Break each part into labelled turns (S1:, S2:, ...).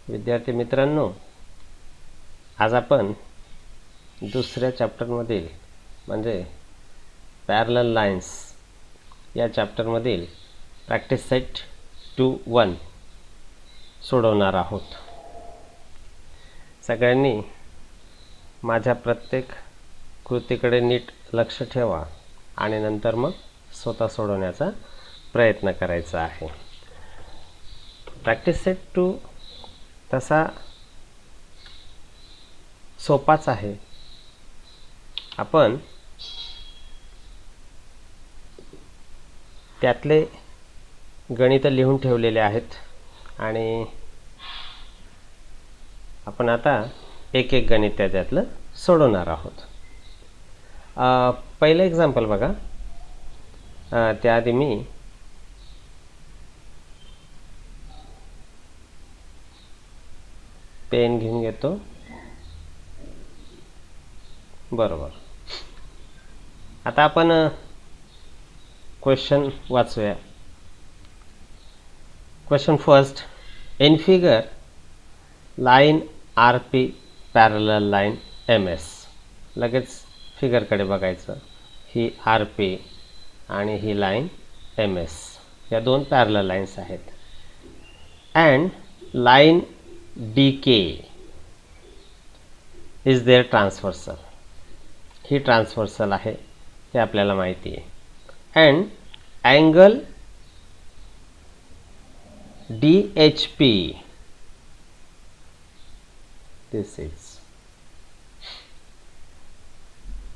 S1: विद्यार्थी मित्रांनो, आज आपण दुसऱ्या चॅप्टरमधील म्हणजे पॅरलल लाईन्स या चॅप्टरमधील प्रॅक्टिस सेट 2-1 सोडवणार आहोत. सगळ्यांनी माझ्या प्रत्येक कृतीकडे नीट लक्ष ठेवा आणि नंतर मग स्वतः सोडवण्याचा प्रयत्न करायचा आहे. प्रॅक्टिस सेट 2 तसा सोपाच आहे. आपण त्यातले गणित लिहून ठेवलेले आहेत आणि आपण आता एक एक गणित त्याच्यातलं सोडवणार आहोत. पहिलं एक्झाम्पल बघा. त्याआधी मी पेन घेऊन घेतो. बरोबर. आता आपण क्वेश्चन वाचूया. Question first. In figure line RP parallel line MS. लगेच फिगरकडे बघायचं. ही RP आणि ही लाईन MS या दोन पॅरलल लाईन्स आहेत. And line DK is there transversal. ही ट्रान्सव्हर्सल आहे हे आपल्याला माहिती आहे. And angle DHP this is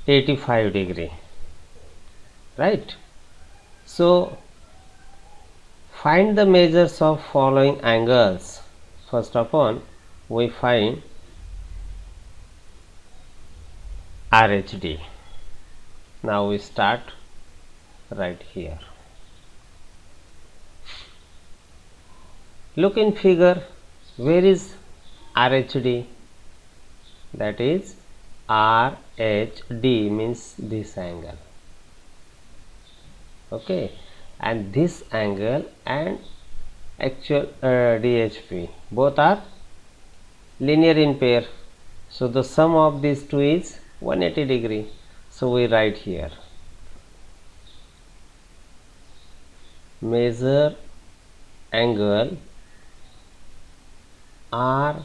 S1: 85 degree, right? So find the measures of following angles. First of all we find RHD. Now we start right here. Look in figure. Where is RHD? That is RHD means this angle. Okay, and this angle and actual DHP both are linear in pair. So the sum of these two is 180 degree. So we write here. Measure angle RHD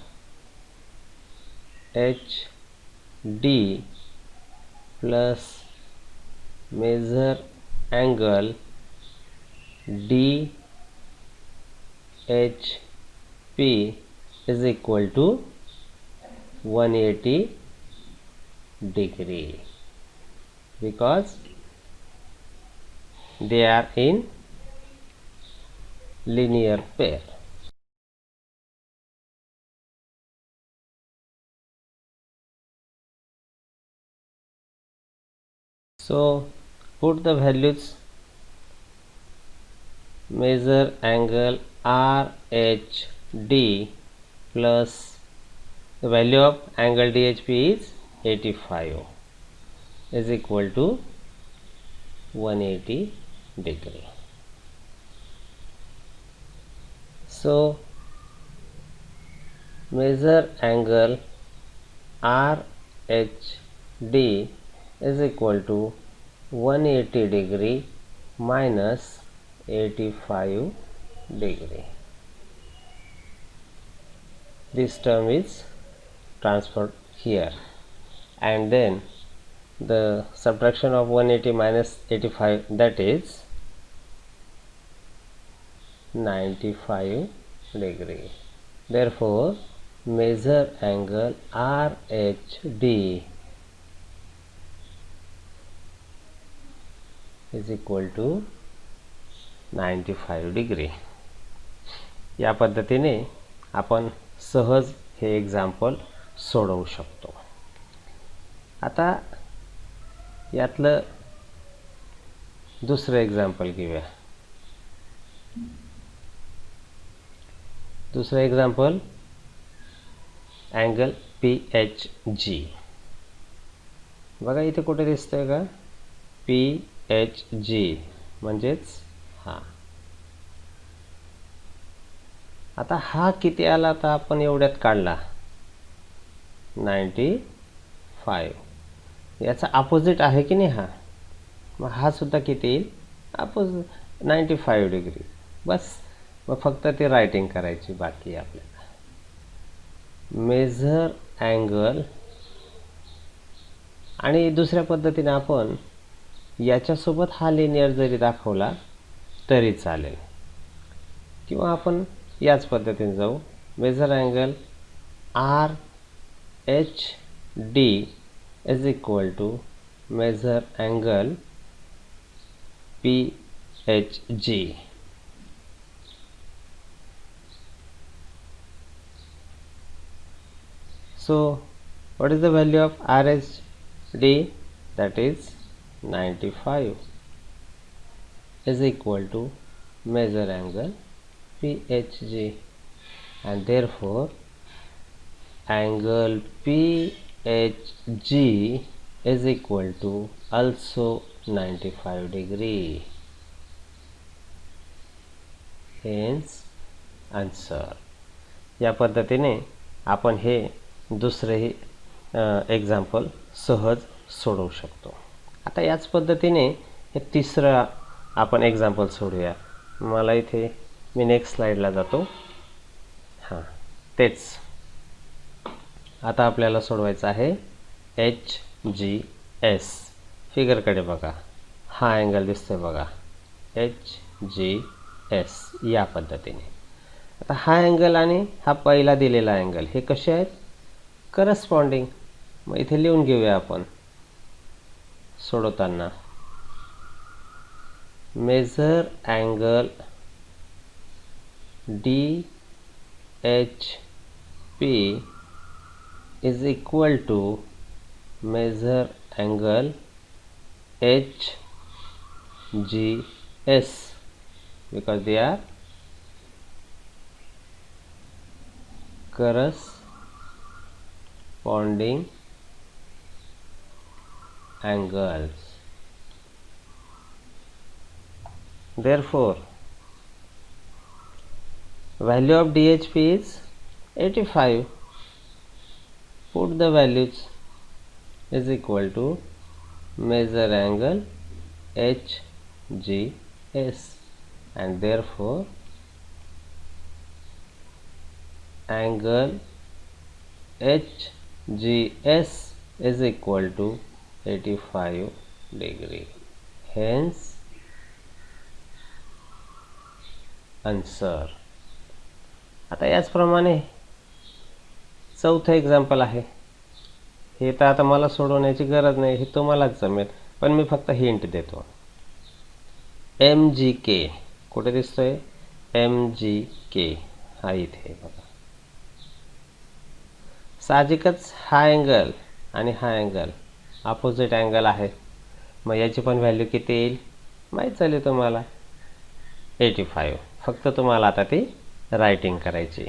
S1: plus measure angle DHP is equal to 180 degree because they are in linear pair. So put the values. Measure angle RHD plus the value of angle DHP is 85 is equal to 180 degree. So measure angle RHD is equal to 180 degree minus 85 degree. This term is transferred here, and then the subtraction of 180 minus 85, that is 95 degree. Therefore measure angle RHD is equal to 95 degree. या पद्धतीने आपण सहज हे example सोडवू शकतो. आता यातलं दुसरं एक्झाम्पल घेऊया. दुसरं एक्झाम्पल अँगल PHG. बघा इथे कुठे दिसतंय का? PHG म्हणजेच हा आता हा किती आला, तर आपण एवढ्यात काढला 95. याचा अपोजिट आहे की नाही हा, मग हा सुद्धा किती येईल, अपोजिट 95 डिग्री. बस मग फक्त ते रायटिंग करायची बाकी आपल्याला. मेजर अँगल, आणि दुसऱ्या पद्धतीने आपण याच्यासोबत हा लिनियर जरी दाखवला तरी चालेल, किंवा आपण याच पद्धतीने जाऊ. Measure angle R H D is equal to measure angle P H G. So what is the value of RHD? That is 95 is equal to measure angle PHG, and therefore angle PHG is equal to also 95 degree. Hence answer. या पद्धतीने आपण हे दुसरेही example सहज सोडवू शकतो. आता याच पद्धतीने हे तिसरं आपण एक्झाम्पल सोडूया. मला इथे मी नेक्स्ट स्लाईडला जातो. हां, तेच आता आपल्याला सोडवायचं आहे HGS. फिगरकडे बघा, हा अँगल दिसतोय बघा, HGS या पद्धतीने. आता हा अँगल आणि हा पहिला दिलेला अँगल हे कसे आहेत, करस्पॉन्डिंग. मग इथे लिहून घेऊया आपण सोडवताना. Measure angle DHP is equal to measure angle HGS because they are corresponding angles. Therefore value of DHP is 85. Put the values is equal to measure angle HGS, and therefore angle HGS is equal to 85 degree. Hence answer. आता याचप्रमाणे चौथं example आहे. हे तर आता मला सोडवण्याची गरज नाही, हे तुम्हालाच जमेल, पण मी फक्त हिंट देतो. MGK कुठे दिसतोय, MGK हा इथे बघा. साहजिकच हा अँगल आणि हा अँगल अपोजिट अँगल आहे. मग याची पण व्हॅल्यू किती येईल माहीत झाली तुम्हाला, 85. फक्त तुम्हाला आता ती रायटिंग करायची,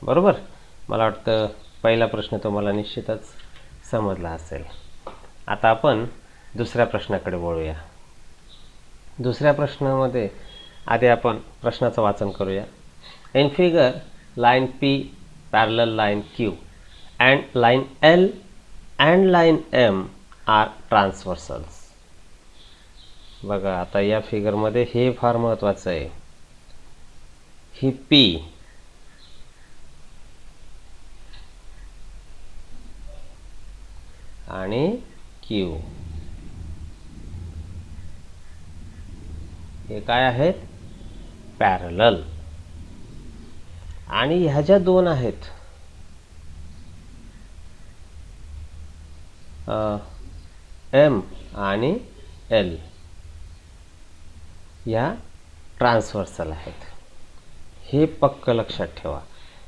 S1: बरोबर. मला वाटतं पहिला प्रश्न तुम्हाला निश्चितच समजला असेल. आता आपण दुसऱ्या प्रश्नाकडे वळूया. दुसऱ्या प्रश्नामध्ये आधी आपण प्रश्नाचं वाचन करूया. In figure line P parallel line Q and line L and line M are transversals. बघा आता या फिगरमध्ये हे फार महत्त्वाचं आहे. ही P आणि Q हे काय आहेत, पॅरलल. आणि ह्या ज्या दोन आहेत M आणि L या ट्रान्सव्हर्सल आहेत. हे पक्क लक्षात ठेवा,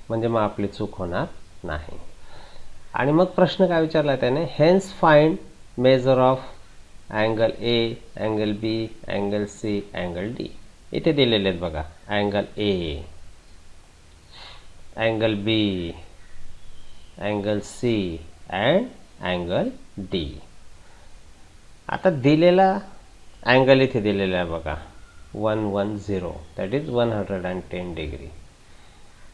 S1: म्हणजे मग आपली चूक होणार नाही. आणि मग प्रश्न काय विचारला त्याने, hence find measure of angle A, angle B, angle C, angle D. इथे दिलेले आहेत बघा, angle A, angle B, angle C and angle D. आता दिलेला अँगल इथे दिलेला आहे बघा, 110, दॅट इज 110 डिग्री.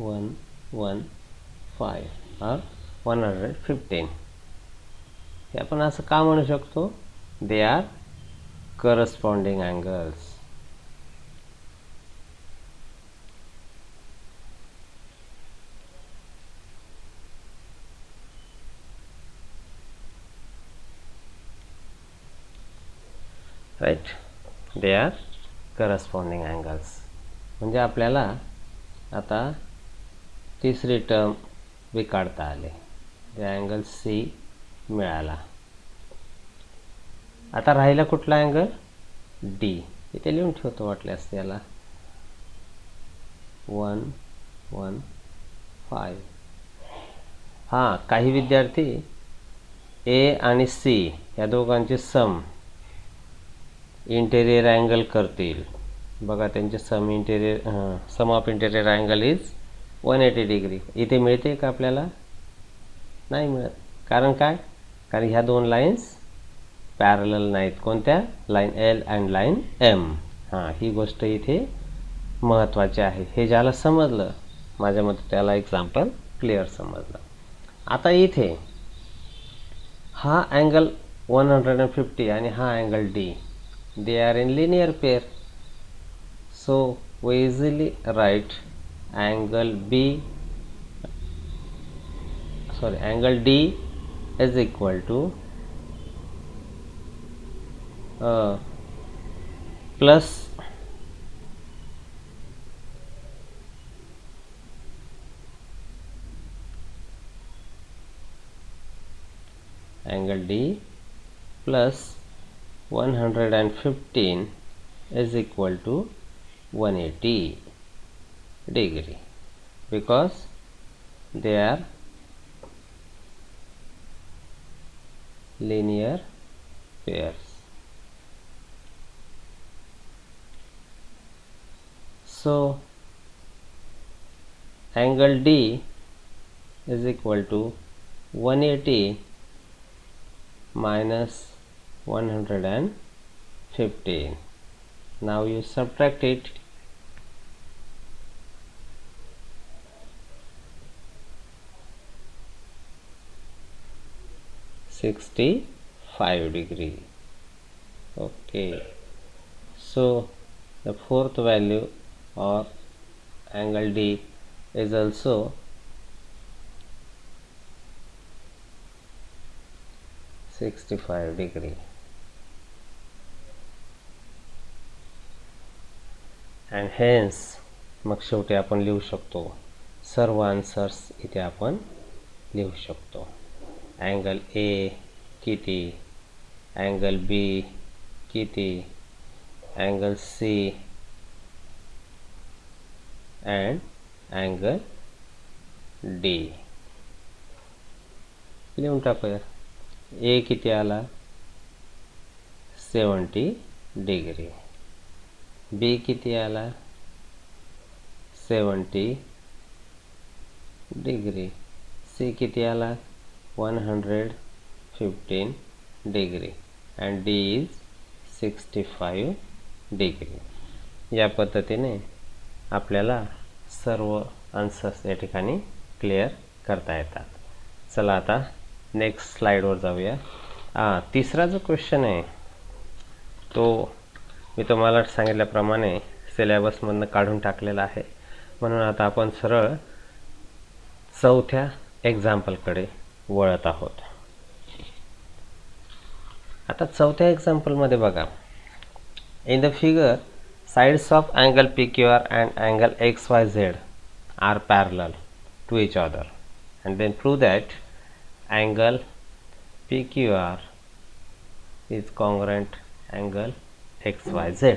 S1: 115 or 115. हे आपण असं का म्हणू शकतो? They are corresponding angles. Right, they are corresponding angles. म्हणजे आपल्याला आता तिसरी टर्म बी काढता आले. ते अँगल सी मिळाला. आता राहिला कुठला अँगल? डी. इथे लिहून ठेवतो वाटल्यास त्याला 115. हां, काही विद्यार्थी ए आणि सी या दोघांचे सम इंटेरियर अँगल करतील. बघा, त्यांचे sum of interior angle is 180 degree. इथे मिळते का आपल्याला? नाही मिळत. कारण काय? कारण ह्या दोन लाईन्स पॅरलल नाहीत. कोणत्या? Line L and line M. हां, ही गोष्ट इथे महत्त्वाची आहे. हे ज्याला समजलं, माझ्या मते त्याला एक्झाम्पल क्लिअर समजलं. आता इथे हा अँगल 150 आणि हा angle D, they are in linear pair, so we easily write angle D is equal to plus angle D plus 115 is equal to 180 degree, because they are linear pairs. So angle D is equal to 180 minus 115. Now you subtract it. 65 degree. Okay, so the fourth value of angle D is also 65 degree. And hence मग शेवटी आपण लिहू शकतो सर्व answers. इथे आपण लिहू शकतो. अँगल ए किती, अँगल बी किती, angle C and angle D. लिहून टाकूया. ए किती आला? 70 डिग्री. बी किती आला? 70 डिग्री. सी किती आला? 115 degree. And D is 65 degree. या पद्धतीने आपल्याला सर्व आन्सर्स या ठिकाणी क्लिअर करता येतात. चला आता नेक्स्ट स्लाइडवर जाऊया. तिसरा जो क्वेश्चन आहे तो मी तुम्हाला सांगितल्याप्रमाणे सिलेबसमधनं काढून टाकलेला आहे. म्हणून आता आपण सरळ चौथ्या एक्झाम्पलकडे वळत आहोत. आता चौथ्या एक्झाम्पलमध्ये बघा, in the figure sides of angle PQR and angle XYZ are parallel to each other, and then prove that angle PQR is congruent angle XYZ.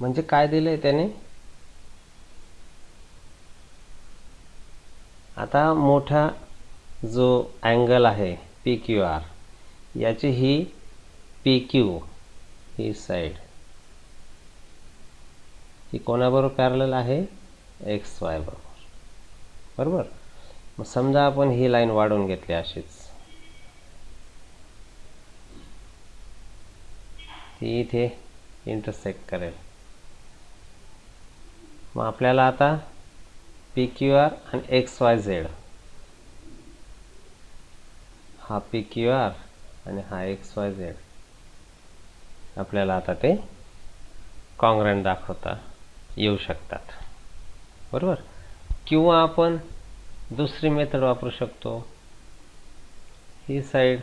S1: म्हणजे काय दिलंय त्याने? आता मोठा जो अँगल आहे PQR, याची ही PQ ही साइड ही कोणाबरोबर पॅरलल आहे? XY बरोबर. बरोबर. मग समजा आपण ही लाईन वाढवून घेतली अशीच, ती इथे इंटरसेक्ट करेल. मग आपल्याला आता पी क्यू आर आणि एक्स वाय झेड, हा पी क्यू आर आणि हा एक्स वाय झेड आपल्याला आता ते कॉन्ग्रॅन्ट दाखवता येऊ शकतात, बरोबर. किंवा आपण दुसरी मेथड वापरू शकतो. ही साईड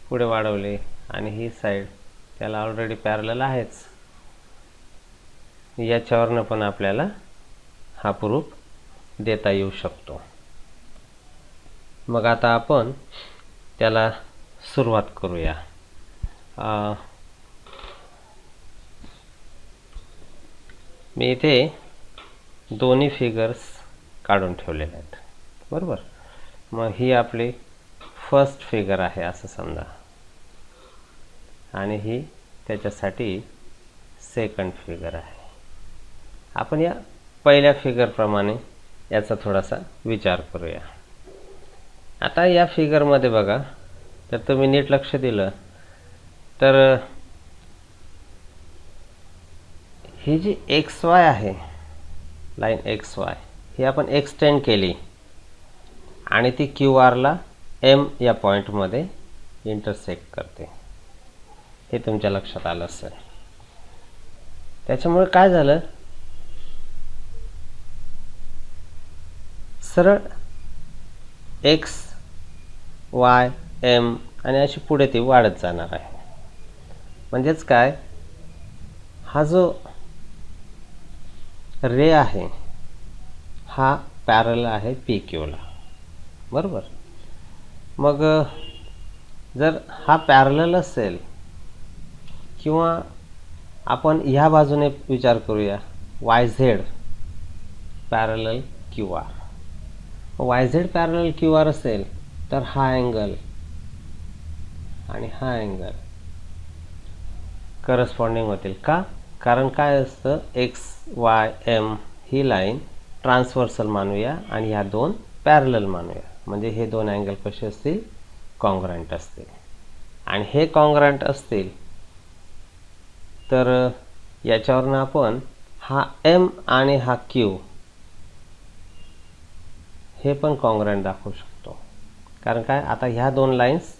S1: पुढे वाढवली आणि ही साईड त्याला ऑलरेडी पॅरलल आहेच, याच्यावरनं पण आपल्याला हा प्रूफ देता येऊ शकतो. मग आता आपण त्याला सुरुवात करूया. मी इथे दोन्ही फिगर्स काढून ठेवलेले आहेत, बरोबर. मग ही आपली फर्स्ट फिगर आहे असं समजा, आणि ही त्याच्यासाठी सेकंड फिगर आहे. आपण या पहिल्या फिगरप्रमाणे याचा थोडासा विचार करूया. आता या फिगरमध्ये बघा, तर तुम्ही नीट लक्ष दिलं तर ही जी एक्स वाय आहे, लाईन एक्स वाय, ही आपण एक्सटेंड केली आणि ती क्यू आरला एम या पॉईंटमध्ये इंटरसेक्ट करते, हे तुमच्या लक्षात आलं असेल. त्याच्यामुळे काय झालं, सरळ एक्स वाय एम आणि अशी पुढे ती वाढत जाणार आहे. म्हणजेच काय, हा जो रे आहे हा पॅरल आहे पी क्यूला, बरोबर. मग जर हा पॅरलल असेल, किंवा आपण ह्या बाजूने विचार करूया, Y Z parallel Q R. Y Z parallel Q R असेल तर हा अँगल आणि हा अँगल करस्पॉन्डिंग होतील. का? कारण काय असतं, एक्स वाय एम ही लाईन ट्रान्सव्हर्सल मानूया आणि ह्या दोन पॅरलल मानूया, म्हणजे हे दोन अँगल कसे असतील, कॉन्ग्रॅन्ट असतील. आणि हे कॉन्ग्रॅन्ट असतील तर याच्यावरनं आपण हा एम आणि हा क्यू हे पण कॉन्ग्रॅन्ट दाखवू शकतो. कारण काय, आता ह्या दोन लाईन्स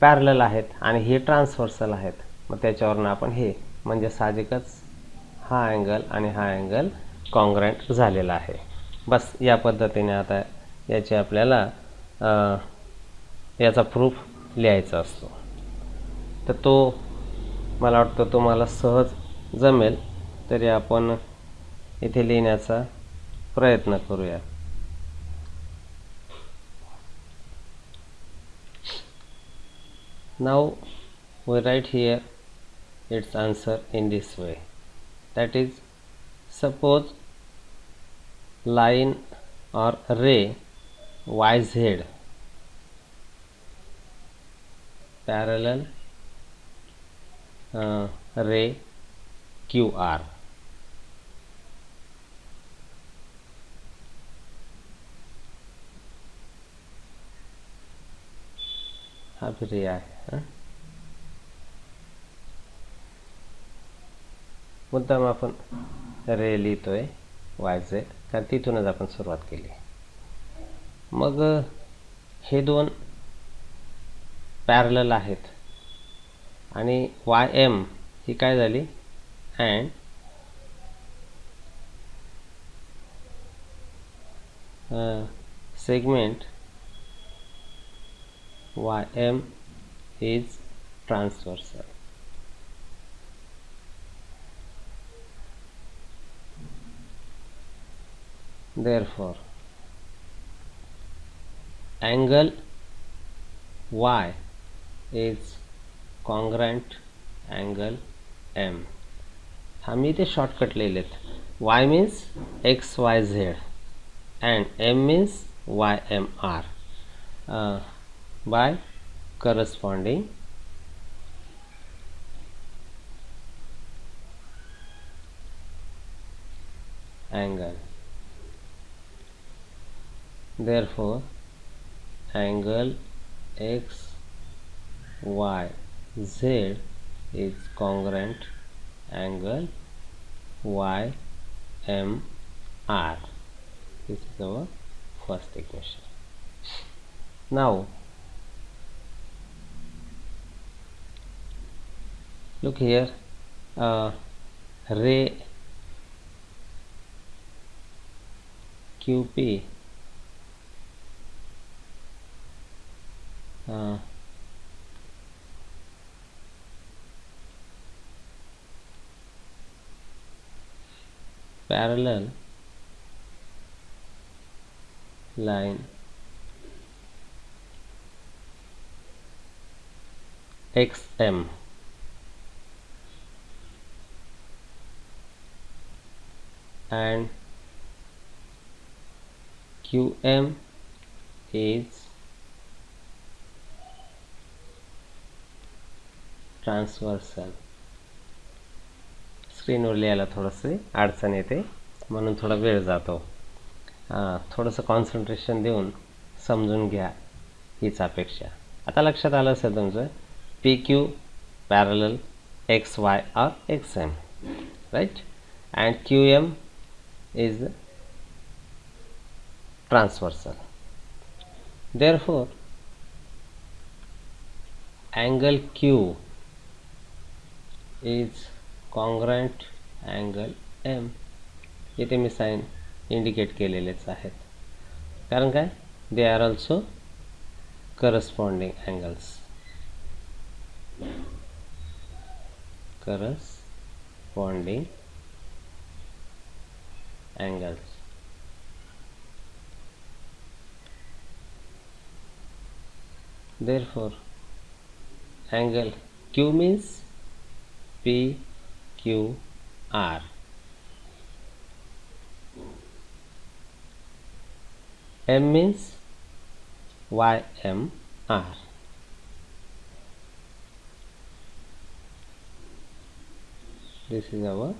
S1: पॅरलल आहेत आणि हे ट्रान्सव्हर्सल आहेत, मग त्याच्यावरनं आपण हे, म्हणजे साहजिकच हा अँगल आणि हा अँगल कॉन्ग्रॅन्ट झालेला आहे. बस या पद्धतीने आता याची आपल्याला याचा प्रूफ लिहायचा असतो. तर तो मला वाटतं तुम्हाला सहज जमेल, तरी आपण इथे लिहिण्याचा प्रयत्न करूया. Now we write here its answer in this way, that is, suppose line or ray YZ parallel ray QR. हा रे आहे, मुद्दाम आपण रे लिहितोय वाय झेड, कारण तिथूनच आपण सुरुवात केली. मग हे दोन पॅरलल आहेत आणि वाय एम ही काय झाली, and segment YM is transversal. Therefore, angle Y is congruent angle M. हम इथे shortcut लिहिलेत. Y means XYZ and M means YMR by corresponding angle. Therefore, angle XYZ is congruent angle y m r. This is our first equation. Now look here, ray QP parallel line XM and QM is transversal. स्क्रीनवर लिहायला थोडंसं अडचण येते म्हणून थोडा वेळ जातो. थोडंसं कॉन्सन्ट्रेशन देऊन समजून घ्या हीच अपेक्षा. आता लक्षात आलं असेल तुमचं PQ parallel XY or XM, right? And QM is transversal. Therefore angle Q is congruent angle M. इथे मी साइन इंडिकेट केलेलेच आहेत, कारण काय, they are also corresponding angles. Corresponding angles. Therefore angle Q means PQR. M means YMR. This is our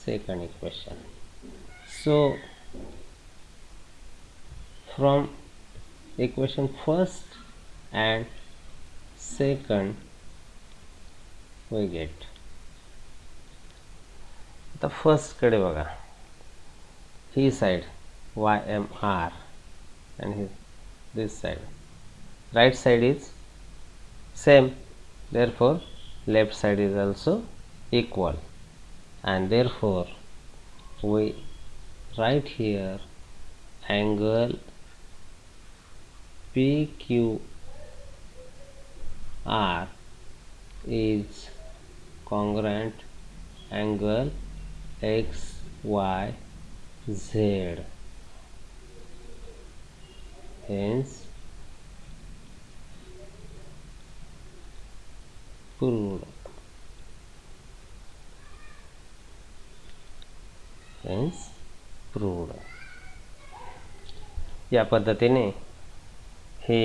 S1: second equation. So from equation first and second we get the first कडे बघा, ही side YMR and this side, right side is same, therefore left side is also equal, and therefore we write here angle PQR is congruent angle XYZ. Hence proved. Hence proved. या पद्धतीने हे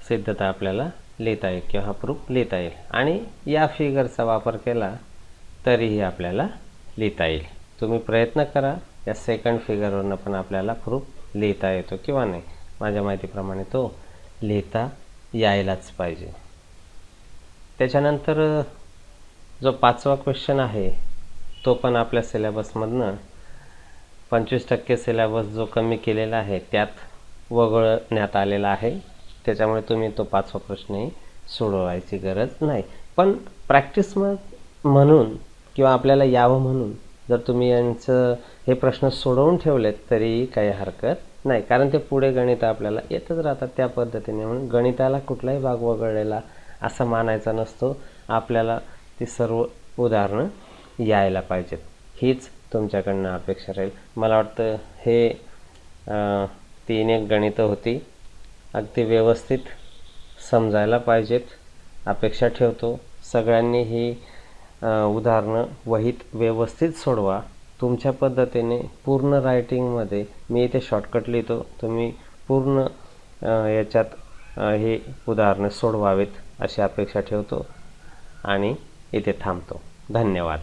S1: सिद्धता आपल्याला लिहिता येईल किंवा हा प्रूफ लिहिता येईल, आणि या फिगरचा वापर केला तरीही आपल्याला लिहिता येईल. तुम्ही प्रयत्न करा, या सेकंड फिगरवरनं पण आपल्याला प्रूफ लिहिता येतो किंवा नाही, माझ्या माहितीप्रमाणे तो लिहिता यायलाच पाहिजे. त्याच्यानंतर जो 5वा क्वेश्चन आहे तो पण आपल्या सिलेबसमधनं 25% सिलेबस जो कमी केलेला आहे त्यात वगळण्यात आलेला आहे, त्याच्यामुळे तुम्ही तो 5वा प्रश्नही सोडवायची गरज नाही. पण प्रॅक्टिस म्हणून किंवा आपल्याला यावं म्हणून जर तुम्ही यांचं हे प्रश्न सोडवून ठेवलेत तरी काही हरकत नाही, कारण ते पुढे गणित आपल्याला येतच राहतात त्या पद्धतीने. म्हणून गणिताला कुठलाही भाग वगळलेला असं मानायचा नसतो, आपल्याला ती सर्व उदाहरणं यायला पाहिजेत, हीच तुमच्याकडनं अपेक्षा राहील. मला वाटतं हे 3 एक गणितं होती, अगदी व्यवस्थित समजायला पाहिजेत अपेक्षा ठेवतो. सगळ्यांनी ही उदाहरणं वहीत व्यवस्थित सोडवा तुमच्या पद्धतीने, पूर्ण रायटिंगमध्ये. मी इथे शॉर्टकट लिहितो, तुम्ही पूर्ण याच्यात हे उदाहरणं सोडवावेत अशी अपेक्षा ठेवतो आणि इथे थांबतो. धन्यवाद.